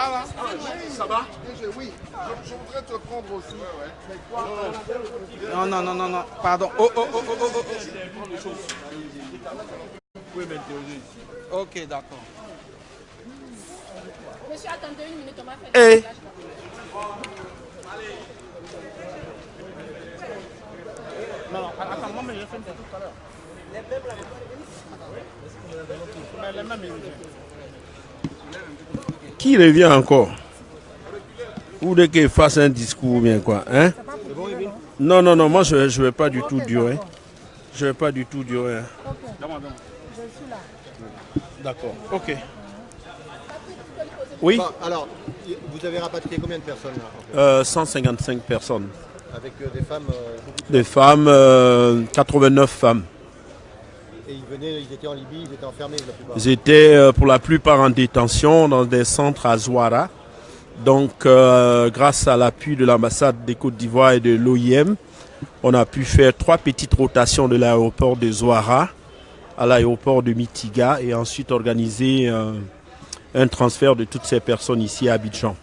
Ah, ça va? Oui, je voudrais te prendre aussi. Non, pardon. Oh. Ok, d'accord. Monsieur, attendez une minute, on va faire Hey. Non, attends, moi, mais je fais une photo tout à l'heure. Les mêmes, Qui revient encore? Ou dès qu'il fasse un discours ou bien quoi, hein? Non, moi je vais pas du tout durer. Je vais pas du tout durer. D'accord, ok. Oui, Bon, alors, vous avez rapatrié combien de personnes là, en fait 155 personnes. Avec des femmes beaucoup Des femmes, 89 femmes. Et ils étaient en Libye, ils étaient enfermés la plupart. Ils étaient pour la plupart en détention dans des centres à Zouara. Donc, grâce à l'appui de l'ambassade des Côtes d'Ivoire et de l'OIM, on a pu faire 3 petites rotations de l'aéroport de Zouara à l'aéroport de Mitiga et ensuite organiser un transfert de toutes ces personnes ici à Abidjan.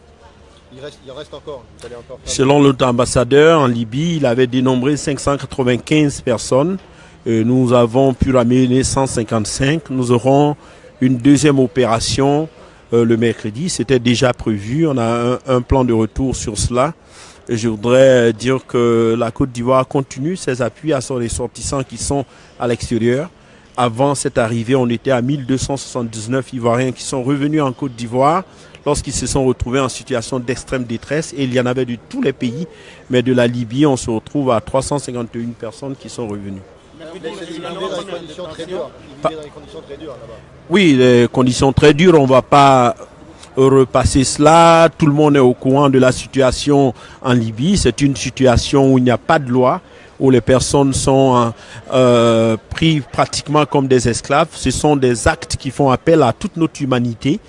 Il en reste encore. Vous allez encore faire Selon l'autre ambassadeur en Libye, il avait dénombré 595 personnes. Nous avons pu ramener 155. Nous aurons une deuxième opération le mercredi. C'était déjà prévu. On a un plan de retour sur cela. Et je voudrais dire que la Côte d'Ivoire continue ses appuis à ses ressortissants qui sont à l'extérieur. Avant cette arrivée, on était à 1279 Ivoiriens qui sont revenus en Côte d'Ivoire lorsqu'ils se sont retrouvés en situation d'extrême détresse. Et il y en avait de tous les pays, mais de la Libye, on se retrouve à 351 personnes qui sont revenues. Ils vivaient dans des conditions très dures. Ils vivaient dans des conditions très dures là-bas. Oui, les conditions très dures, on ne va pas repasser cela. Tout le monde est au courant de la situation en Libye. C'est une situation où il n'y a pas de loi, où les personnes sont prises pratiquement comme des esclaves. Ce sont des actes qui font appel à toute notre humanité.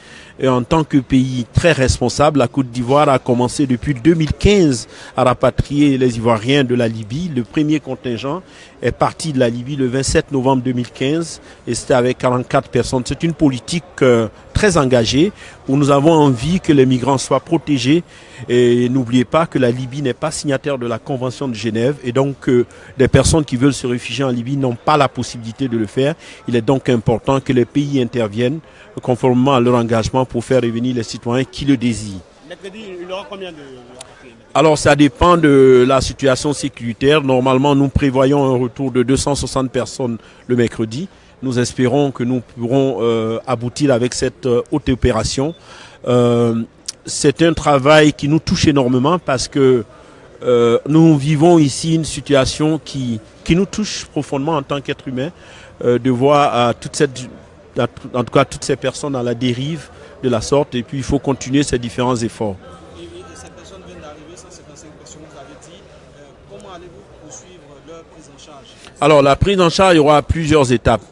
Et en tant que pays très responsable, la Côte d'Ivoire a commencé depuis 2015 à rapatrier les Ivoiriens de la Libye. Le premier contingent est parti de la Libye le 27 novembre 2015 et c'était avec 44 personnes. C'est une politique très engagée où nous avons envie que les migrants soient protégés. Et n'oubliez pas que la Libye n'est pas signataire de la Convention de Genève et donc des personnes qui veulent se réfugier en Libye n'ont pas la possibilité de le faire. Il est donc important que les pays interviennent conformément à leur engagement pour faire revenir les citoyens qui le désirent. Mercredi, il y aura combien de... Alors ça dépend de la situation sécuritaire. Normalement, nous prévoyons un retour de 260 personnes le mercredi. Nous espérons que nous pourrons aboutir avec cette haute opération. C'est un travail qui nous touche énormément parce que nous vivons ici une situation qui nous touche profondément en tant qu'être humain, de voir en tout cas toutes ces personnes à la dérive de la sorte, et puis il faut continuer ces différents efforts. Et ces personnes viennent d'arriver, 155 personnes, vous avez dit. Comment allez-vous poursuivre leur prise en charge? Alors la prise en charge, il y aura plusieurs étapes.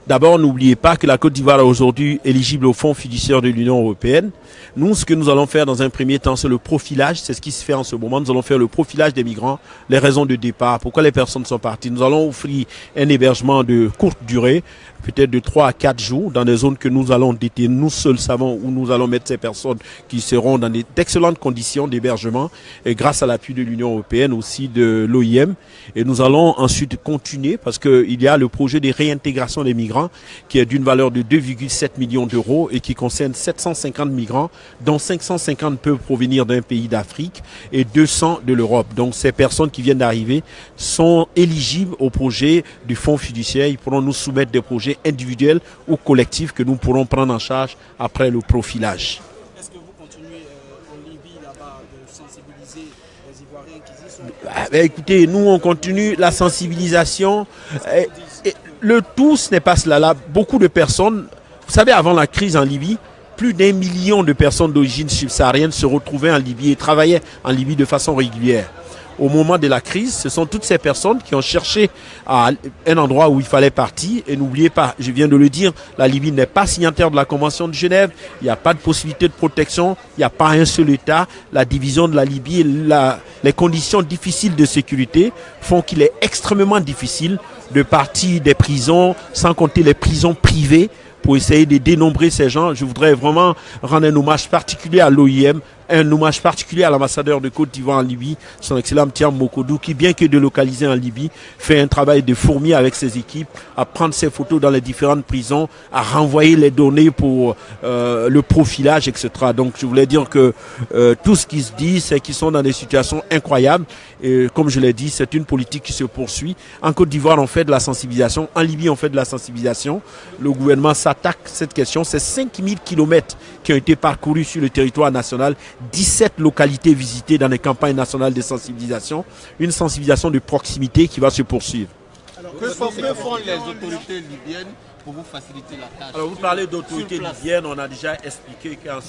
D'abord, n'oubliez pas que la Côte d'Ivoire est aujourd'hui éligible au Fonds fiduciaire de l'Union européenne. Nous, ce que nous allons faire dans un premier temps, c'est le profilage. C'est ce qui se fait en ce moment. Nous allons faire le profilage des migrants, les raisons de départ, pourquoi les personnes sont parties. Nous allons offrir un hébergement de courte durée, peut-être de 3 à 4 jours, dans des zones que nous allons déterminer. Nous seuls savons où nous allons mettre ces personnes qui seront dans d'excellentes conditions d'hébergement, et grâce à l'appui de l'Union européenne, aussi de l'OIM. Et nous allons ensuite continuer, parce qu'il y a le projet de réintégration des migrants, qui est d'une valeur de 2,7 millions d'euros et qui concerne 750 migrants, dont 550 peuvent provenir d'un pays d'Afrique et 200 de l'Europe. Donc ces personnes qui viennent d'arriver sont éligibles au projet du fonds fiduciaire. Ils pourront nous soumettre des projets individuels ou collectifs que nous pourrons prendre en charge après le profilage. Est-ce que vous continuez en Libye là-bas de sensibiliser les Ivoiriens qui y sont? Écoutez, nous on continue la sensibilisation. Le tout, ce n'est pas cela. Là, beaucoup de personnes, vous savez, avant la crise en Libye, plus d'1 million de personnes d'origine subsaharienne se retrouvaient en Libye et travaillaient en Libye de façon régulière. Au moment de la crise, ce sont toutes ces personnes qui ont cherché un endroit où il fallait partir. Et n'oubliez pas, je viens de le dire, la Libye n'est pas signataire de la Convention de Genève. Il n'y a pas de possibilité de protection. Il n'y a pas un seul État. La division de la Libye, les conditions difficiles de sécurité font qu'il est extrêmement difficile de partir des prisons, sans compter les prisons privées, pour essayer de dénombrer ces gens. Je voudrais vraiment rendre un hommage particulier à l'OIM, un hommage particulier à l'ambassadeur de Côte d'Ivoire en Libye, son excellent Thiam Mokodou, qui bien que délocalisé en Libye, fait un travail de fourmi avec ses équipes, à prendre ses photos dans les différentes prisons, à renvoyer les données pour le profilage, etc. Donc je voulais dire que tout ce qui se dit, c'est qu'ils sont dans des situations incroyables. Et comme je l'ai dit, c'est une politique qui se poursuit. En Côte d'Ivoire, on fait de la sensibilisation. En Libye, on fait de la sensibilisation. Le gouvernement s'attaque à cette question. C'est 5000 kilomètres qui ont été parcourus sur le territoire national. 17 localités visitées dans les campagnes nationales de sensibilisation. Une sensibilisation de proximité qui va se poursuivre. Alors, que font les autorités libyennes pour vous faciliter la tâche? Alors vous parlez d'autorités libyennes, on a déjà expliqué qu'en